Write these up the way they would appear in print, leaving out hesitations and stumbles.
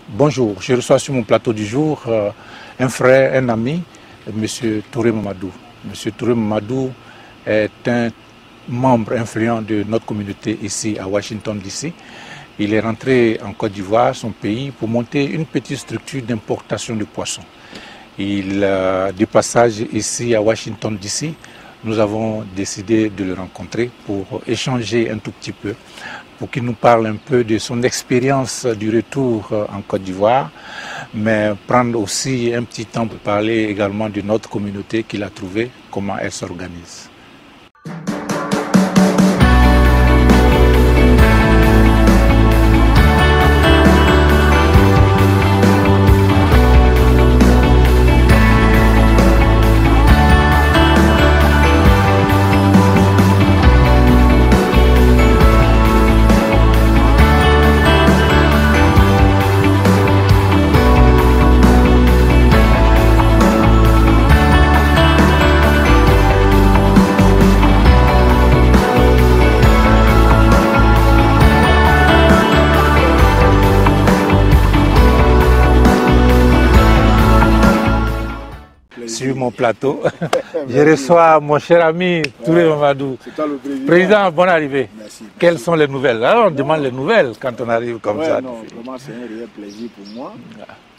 Bonjour, je reçois sur mon plateau du jour un frère, un ami, M. Touré Mamadou. M. Touré Mamadou est un membre influent de notre communauté ici à Washington DC. Il est rentré en Côte d'Ivoire, son pays, pour monter une petite structure d'importation de poissons. Du passage ici à Washington DC, nous avons décidé de le rencontrer pour échanger un tout petit peu, pour qu'il nous parle un peu de son expérience du retour en Côte d'Ivoire, mais prendre aussi un petit temps pour parler également de notre communauté qu'il a trouvée, comment elle s'organise. Sur mon plateau, je reçois mon cher ami Touré Mamadou. Président, bonne arrivée. Merci. Quelles sont les nouvelles? Alors on demande les nouvelles quand on arrive comme ça. Non, vraiment c'est un réel plaisir pour moi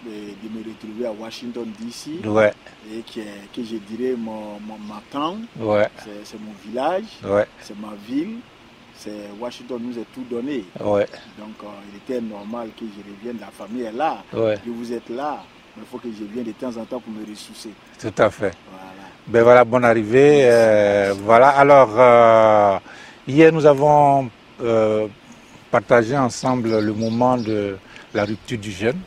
de me retrouver à Washington DC. Ouais. Et que je dirais ma town, Ouais. c'est mon village, Ouais. c'est ma ville. Washington nous a tout donné. Ouais. Donc il était normal que je revienne, la famille est là, Ouais. que vous êtes là. Il faut que je vienne de temps en temps pour me ressourcer. Tout à fait. Voilà. Ben voilà, bonne arrivée. Voilà. Alors, hier, nous avons partagé ensemble le moment de la rupture du jeûne.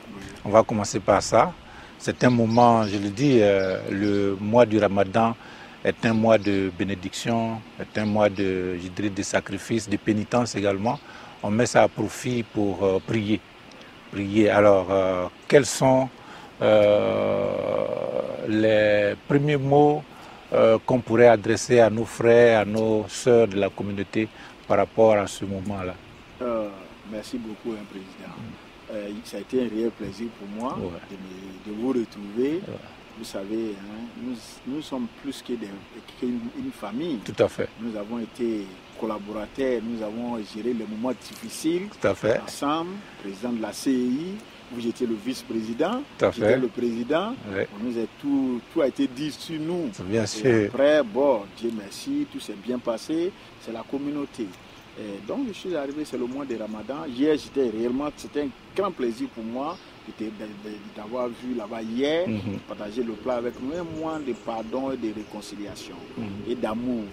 On va commencer par ça. C'est un moment, je le dis, le mois du Ramadan est un mois de bénédiction, est un mois de, je dirais, de sacrifice, de pénitence également. On met ça à profit pour prier. Prier. Alors, quels sont les premiers mots qu'on pourrait adresser à nos frères, à nos sœurs de la communauté par rapport à ce moment-là? Merci beaucoup, Président. Ça a été un réel plaisir pour moi de vous retrouver. Ouais. Vous savez, hein, nous sommes plus qu'une famille. Tout à fait. Nous avons été collaborateurs, nous avons géré les moments difficiles. Tout à fait. Ensemble, président de la CEI. Vous étiez le vice-président, j'étais le président. Ouais. Tout a été dit sur nous. Bien sûr. Après, bon, Dieu merci, tout s'est bien passé. C'est la communauté. Et donc, je suis arrivé, c'est le mois de Ramadan. Hier, c'était un grand plaisir pour moi d'avoir vu là-bas hier, partager le plat avec nous, un mois de pardon et de réconciliation et d'amour.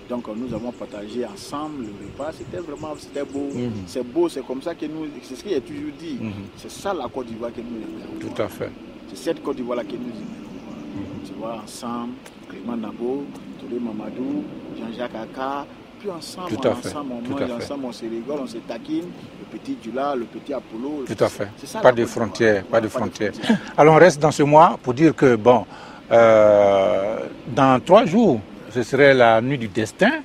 Donc, nous avons partagé ensemble le repas. C'était beau. C'est beau, c'est comme ça que nous, c'est ce que j'ai toujours dit. C'est ça la Côte d'Ivoire que nous aimons. Tout à fait. C'est cette Côte d'Ivoire que nous aimons. Tu vois, ensemble, Clément Nabo, Touré Mamadou, Jean-Jacques Aka. Puis ensemble, Tout à fait. on mange ensemble, on se rigole, on se taquine, le petit Dula, le petit Apollo. Tout à fait. Ça, pas de frontières, pas de frontières. Alors on reste dans ce mois pour dire que bon, dans 3 jours, ce serait la nuit du destin,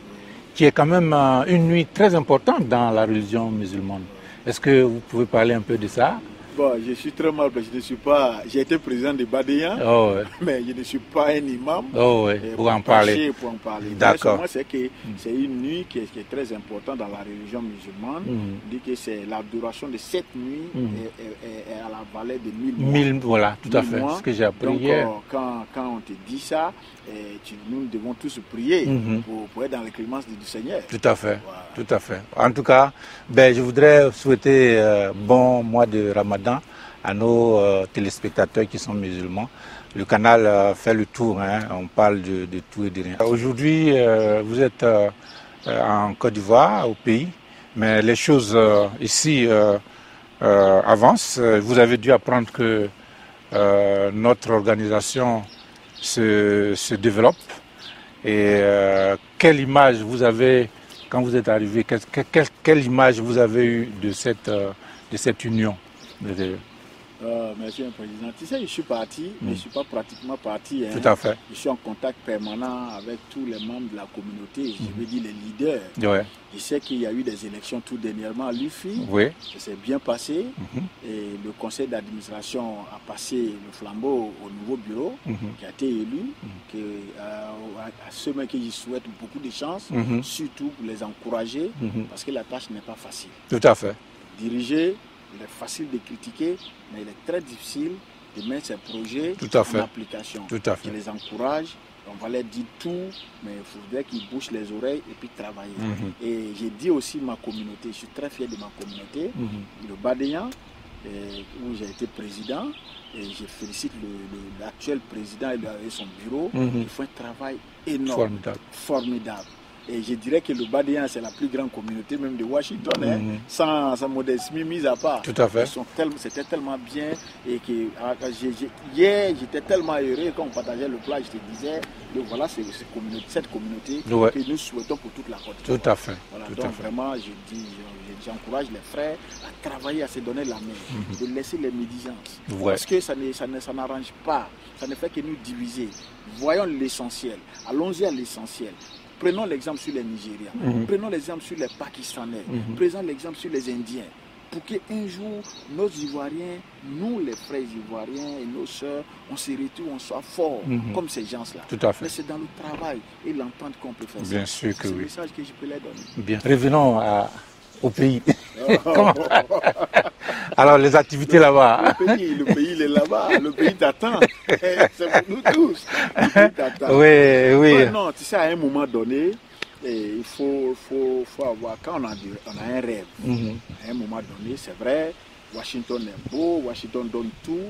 qui est quand même une nuit très importante dans la religion musulmane. Est-ce que vous pouvez parler un peu de ça? Bon, je suis très mal parce que je ne suis pas. J'ai été président de Badéan, mais je ne suis pas un imam. Pour en parler. D'accord. Moi, c'est que c'est une nuit qui est très importante dans la religion musulmane. On dit que c'est l'adoration de cette nuit est à la valeur de 1000 mois. Voilà, tout à fait. Mois. Ce que j'ai appris donc, hier. Quand on te dit ça, nous devons tous prier pour être dans les clémences du Seigneur. Tout à fait. Voilà. Tout à fait. En tout cas, je voudrais souhaiter bon mois de Ramadan à nos téléspectateurs qui sont musulmans. Le canal fait le tour, hein, on parle de tout et de rien. Aujourd'hui, vous êtes en Côte d'Ivoire, au pays, mais les choses ici avancent. Vous avez dû apprendre que notre organisation se développe. Et quelle image vous avez, quand vous êtes arrivé, quelle image vous avez eue de cette union? Monsieur le Président, tu sais, je suis parti, mais je ne suis pas pratiquement parti. Tout à fait. Je suis en contact permanent avec tous les membres de la communauté, je veux dire les leaders. Ouais. Je sais qu'il y a eu des élections tout dernièrement à l'UFI. Oui. Ça s'est bien passé. Et le conseil d'administration a passé le flambeau au nouveau bureau qui a été élu. À ceux qui j'y souhaite beaucoup de chance, surtout pour les encourager, parce que la tâche n'est pas facile. Tout à fait. Diriger, il est facile de critiquer, mais il est très difficile de mettre ces projets en application. Tout à fait. Je les encourage, on va leur dire tout, mais il faudrait qu'ils bouchent les oreilles et puis travailler. Et j'ai dit aussi ma communauté, je suis très fier de ma communauté, le Badéan, où j'ai été président, et je félicite l'actuel président et son bureau. Ils font un travail énorme, formidable. Et je dirais que le Badéan, c'est la plus grande communauté même de Washington, sans modestie mise à part. Tout à fait. C'était tellement bien. Et que hier, j'étais tellement heureux quand on partageait le plat, je te disais, voilà, c'est cette communauté que nous souhaitons pour toute la Côte d'Ivoire. Tout à fait. Voilà, tout donc à fait. vraiment, j'encourage les frères à travailler, à se donner la main, de laisser les médisances. Parce que ça n'arrange pas, ça ne fait que nous diviser. Voyons l'essentiel, allons-y à l'essentiel. Prenons l'exemple sur les Nigériens, prenons l'exemple sur les Pakistanais, prenons l'exemple sur les Indiens. Pour qu'un jour, nos Ivoiriens, nous les frères Ivoiriens et nos sœurs, on se retrouve, on soit forts, comme ces gens-là. Tout à fait. Mais c'est dans le travail et l'entente qu'on peut faire ça. Bien sûr que oui. C'est le message que je peux leur donner. Bien. Revenons au pays. Alors, les activités là-bas. Le pays, il est là-bas. Le pays t'attend. C'est pour nous tous. Le pays t'attend. Oui. Non, tu sais, à un moment donné, il faut avoir, quand on a un rêve, à un moment donné, c'est vrai, Washington est beau, Washington donne tout,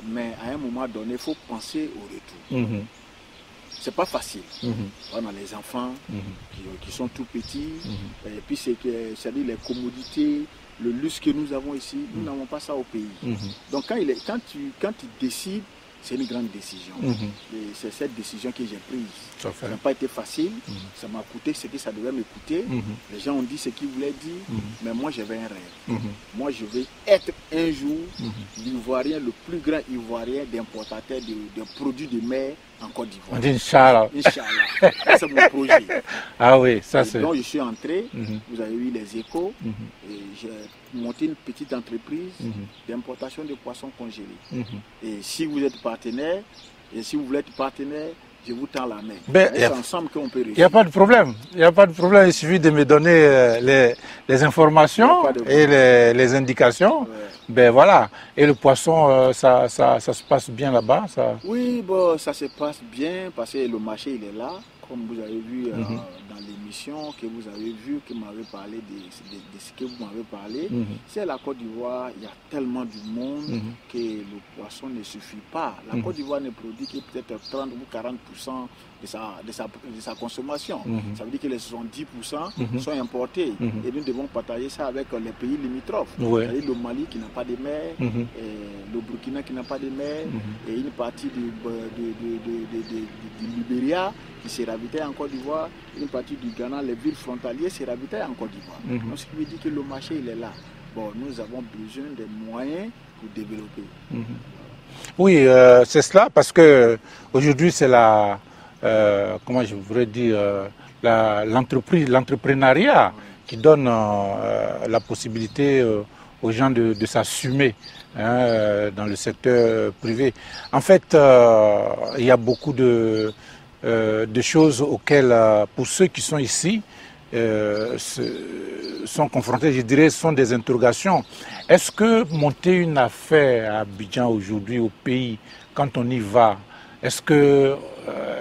mais à un moment donné, il faut penser au retour. C'est pas facile. On a les enfants qui sont tout petits, et puis c'est-à-dire les commodités, le luxe que nous avons ici, nous n'avons pas ça au pays. Donc quand tu décides, c'est une grande décision. Et c'est cette décision que j'ai prise. Ça n'a pas été facile, ça m'a coûté ce que ça devait me coûter. Les gens ont dit ce qu'ils voulaient dire, mais moi j'avais un rêve. Moi je vais être un jour l'Ivoirien, le plus grand Ivoirien d'importateur de produits de mer en Côte d'Ivoire. Inch'Allah. Inch'Allah. C'est mon projet. Ah oui, ça c'est. Donc je suis entré, vous avez eu les échos, et j'ai monté une petite entreprise d'importation de poissons congelés. Et si vous êtes partenaire, et si vous voulez être partenaire, je vous tends la main. C'est ensemble qu'on peut réussir. Il n'y a pas de problème. Il n'y a pas de problème. Il suffit de me donner les informations et les indications. Ben voilà. Et le poisson, ça se passe bien là-bas, ça? Oui, bon, ça se passe bien parce que le marché, il est là. Comme vous avez vu dans l'émission, que vous avez vu, que m'avez parlé de ce que vous m'avez parlé, c'est la Côte d'Ivoire, il y a tellement du monde que le poisson ne suffit pas. La Côte d'Ivoire ne produit que peut-être 30 ou 40% de sa consommation. Ça veut dire que les 70% sont importés. Et nous devons partager ça avec les pays limitrophes. C'est-à-dire le Mali qui n'a pas de mer, le Burkina qui n'a pas de mer, et une partie du Libéria qui se ravitaille en Côte d'Ivoire, une partie du Ghana, les villes frontalières se ravitaillent en Côte d'Ivoire. Donc ce qui veut dire que le marché il est là. Bon, nous avons besoin des moyens pour développer. Oui, c'est cela parce que aujourd'hui c'est la, comment je voudrais dire, l'entrepreneuriat qui donne la possibilité aux gens de s'assumer dans le secteur privé. En fait, il y a beaucoup de choses auxquelles, pour ceux qui sont ici, sont confrontés, je dirais, sont des interrogations. Est-ce que monter une affaire à Abidjan aujourd'hui, au pays, quand on y va, est-ce que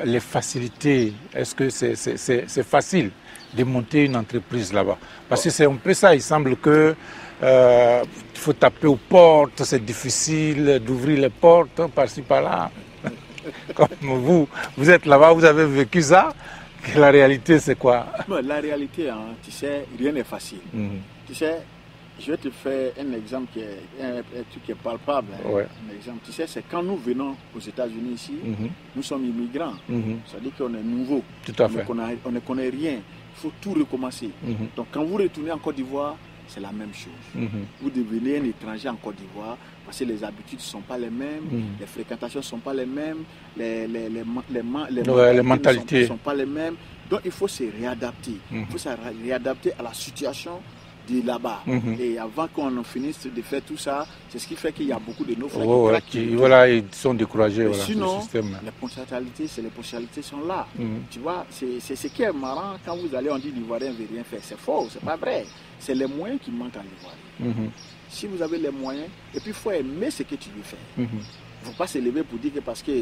les facilités, est-ce que c'est facile de monter une entreprise là-bas? Parce que c'est un peu ça, il semble que il faut taper aux portes, c'est difficile d'ouvrir les portes par-ci par-là. Comme vous êtes là-bas, vous avez vécu ça, que la réalité c'est quoi? La réalité, tu sais, rien n'est facile. Tu sais, je vais te faire un exemple qui est un truc qui est palpable. Un exemple, tu sais, c'est quand nous venons aux États-Unis ici, nous sommes immigrants. Ça veut dire qu'on est nouveau. Tout à fait. On ne connaît rien. Il faut tout recommencer. Donc quand vous retournez en Côte d'Ivoire, c'est la même chose. Vous devenez un étranger en Côte d'Ivoire, parce que les habitudes ne sont pas les mêmes, les fréquentations ne sont pas les mêmes, les mentalités ne sont pas les mêmes. Donc il faut se réadapter. Il faut se réadapter à la situation de là-bas. Et avant qu'on finisse de faire tout ça, c'est ce qui fait qu'il y a beaucoup de nos frères voilà, ils sont découragés. Voilà, sinon, les potentialités sont là. Tu vois, c'est ce qui est marrant quand vous allez, on dit l'Ivoirien ne veut rien faire. C'est faux, c'est pas vrai. C'est les moyens qui manquent à l'Ivoirien. Si vous avez les moyens, et puis il faut aimer ce que tu veux faire. Il ne faut pas se lever pour dire que parce que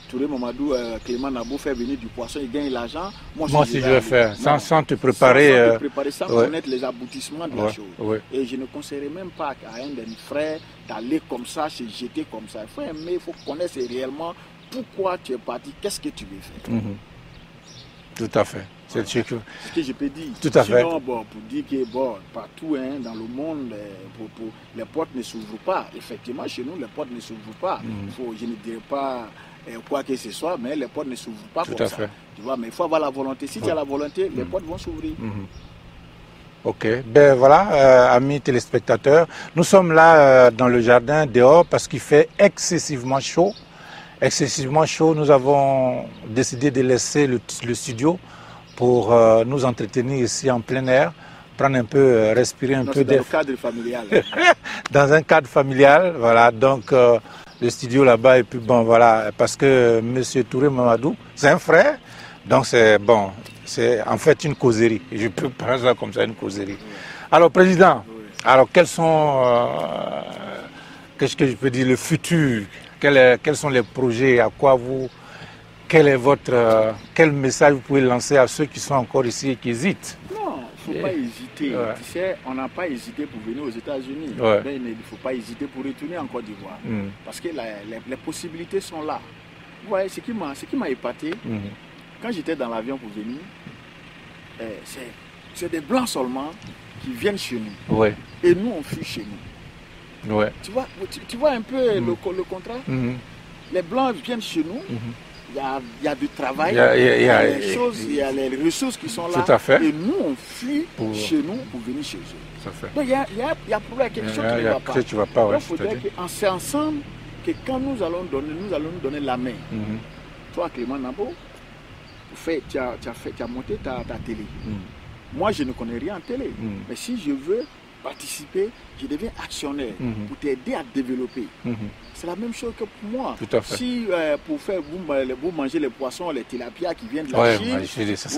Touré Mamadou, Clément Nabo fait venir du poisson, il gagne l'argent. Moi aussi, je vais faire. Sans te préparer. Sans connaître les aboutissements de la chose. Et je ne conseillerais même pas à un de mes frères d'aller comme ça, se jeter comme ça. Il faut aimer, il faut connaître réellement pourquoi tu es parti, qu'est-ce que tu veux faire. Tout à fait. C'est ce que je peux dire. Tout à fait. Sinon, bon, pour dire que partout dans le monde, les portes ne s'ouvrent pas. Effectivement, chez nous, les portes ne s'ouvrent pas. Je ne dirais pas quoi que ce soit, mais les portes ne s'ouvrent pas comme ça. Tu vois, mais il faut avoir la volonté. Si tu as la volonté, les portes vont s'ouvrir. Ok, ben voilà, amis téléspectateurs, nous sommes là dans le jardin dehors parce qu'il fait excessivement chaud. Nous avons décidé de laisser le studio pour nous entretenir ici en plein air, prendre un peu, respirer un peu d'air. Dans un cadre familial. Dans un cadre familial, voilà. Donc le studio là-bas et puis bon voilà, parce que Monsieur Touré Mamadou, c'est un frère, donc c'est bon, c'est en fait une causerie. Je peux prendre ça comme ça, une causerie. Alors président, alors qu'est-ce que je peux dire, le futur? Quels sont les projets, à quoi vous, quel message vous pouvez lancer à ceux qui sont encore ici et qui hésitent? Non, il ne faut pas hésiter. Tu sais, on n'a pas hésité pour venir aux États-Unis. Mais il ne faut pas hésiter pour retourner en Côte d'Ivoire. Parce que les possibilités sont là. Vous voyez, ce qui m'a épaté, quand j'étais dans l'avion pour venir, c'est des Blancs seulement qui viennent chez nous. Et nous, on fuit chez nous. Tu vois un peu le contrat. Les Blancs viennent chez nous, il y a du travail, il y a les ressources qui sont là, et nous on fuit chez nous pour venir chez eux. Donc il y a quelque chose qui ne va pas. Donc il faudrait que c'est ensemble que quand nous allons nous donner la main. Toi Clément Nabo, tu as monté ta télé. Moi je ne connais rien en télé, mais si je veux participer, je deviens actionnaire pour t'aider à développer. C'est la même chose que pour moi. Tout à fait. Si pour faire vous mangez les poissons, les tilapias qui viennent de la Chine,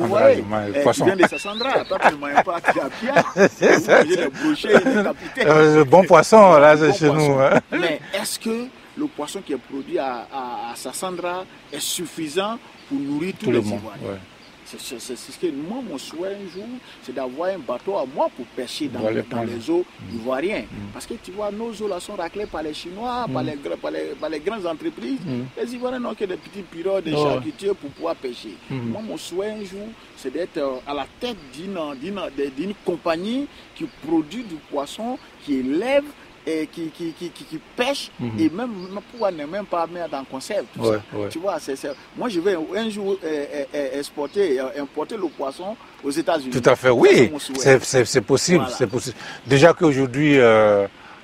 vous voyez, qui viennent de Sassandra, toi tu ne manges pas tilapia, vous mangez les brochets, les capitaines. Le bon poisson, là c'est chez nous. Mais est-ce que le poisson qui est produit à Sassandra est suffisant pour nourrir tous les Ivoiriens? C'est ce que moi, mon souhait un jour, c'est d'avoir un bateau à moi pour pêcher dans les eaux ivoiriennes. Parce que tu vois, nos eaux là sont raclées par les Chinois, par les grandes entreprises. Les Ivoiriens n'ont que des petits pirogues, des charcutiers pour pouvoir pêcher. Moi, mon souhait un jour, c'est d'être à la tête d'une compagnie qui produit du poisson, qui élève et qui pêche et même pouvoir ne même pas mettre dans conserve tout ça. Tu vois, moi je vais un jour importer le poisson aux États-Unis. Tout à fait, oui, c'est possible, voilà. C'est possible. Déjà qu'aujourd'hui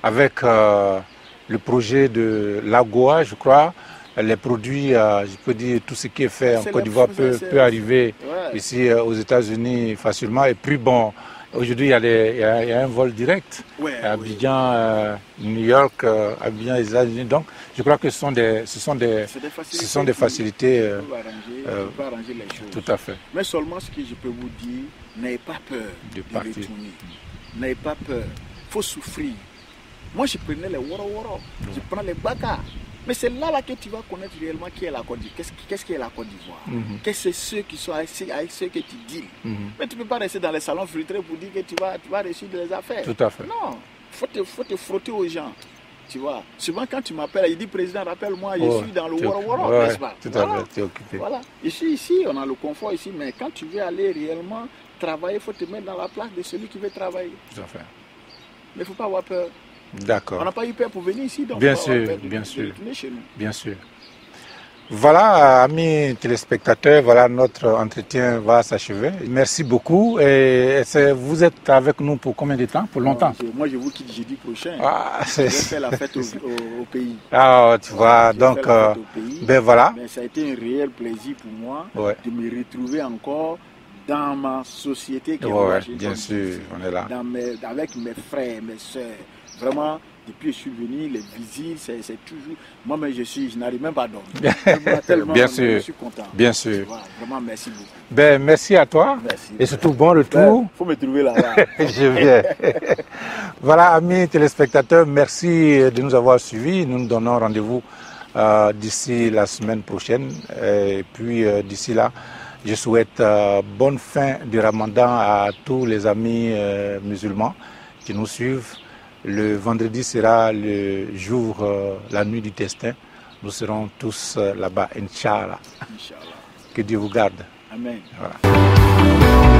avec le projet de l'AGOA, je crois, les produits, je peux dire tout ce qui est fait en Côte d'Ivoire peut arriver ici aux États-Unis facilement. Et puis bon, aujourd'hui, il y a un vol direct à Abidjan, New York, Abidjan, les États-Unis. Donc, je crois que ce sont des facilités. Tu peux arranger les choses. Tout à fait. Mais seulement ce que je peux vous dire, n'ayez pas peur de retourner. N'ayez pas peur. Il faut souffrir. Moi, je prenais les woro-woro, je prends les baka. Mais c'est là que tu vas connaître réellement qui est la Côte d'Ivoire. Qu'est-ce qu'est la Côte d'Ivoire? Qu'est-ce que c'est ceux qui sont avec ceux que tu deals? Mais tu ne peux pas rester dans les salons filtrés pour dire que tu vas réussir des affaires. Tout à fait. Non, il faut te frotter aux gens. Tu vois, souvent quand tu m'appelles, il dit président, rappelle-moi, je suis dans le Woro-Woro, n'est-ce pas? Tout à fait, tu es occupé. Voilà. Ici, on a le confort ici, mais quand tu veux aller réellement travailler, il faut te mettre dans la place de celui qui veut travailler. Tout à fait. Mais il ne faut pas avoir peur. D'accord. On n'a pas eu peur pour venir ici, donc bien sûr, bien sûr. Chez nous. Bien sûr. Voilà, amis téléspectateurs, voilà, notre entretien va s'achever. Merci beaucoup. Et vous êtes avec nous pour combien de temps? Pour longtemps? Moi, je vous quitte jeudi prochain. Ah, je vais faire la fête au pays. Ah, tu vois, donc, ben voilà. Mais ça a été un réel plaisir pour moi de me retrouver encore dans ma société qui est en Washington. Bien sûr, on est là. Avec mes frères, mes soeurs. Vraiment, depuis que je suis venu, les visites, c'est toujours... Moi-même, je n'arrive même pas à dormir. Tellement, bien sûr, je suis content. Bien sûr. Voilà, vraiment, merci beaucoup. Ben, merci à toi. Merci. Et surtout, bon retour. Il faut me trouver là-bas. Je viens. Voilà, amis téléspectateurs, merci de nous avoir suivis. Nous nous donnons rendez-vous d'ici la semaine prochaine. Et puis, d'ici là, je souhaite bonne fin du Ramadan à tous les amis musulmans qui nous suivent. Le vendredi sera le jour, la nuit du destin. Nous serons tous là-bas, Inch'Allah. Que Dieu vous garde. Amen. Voilà.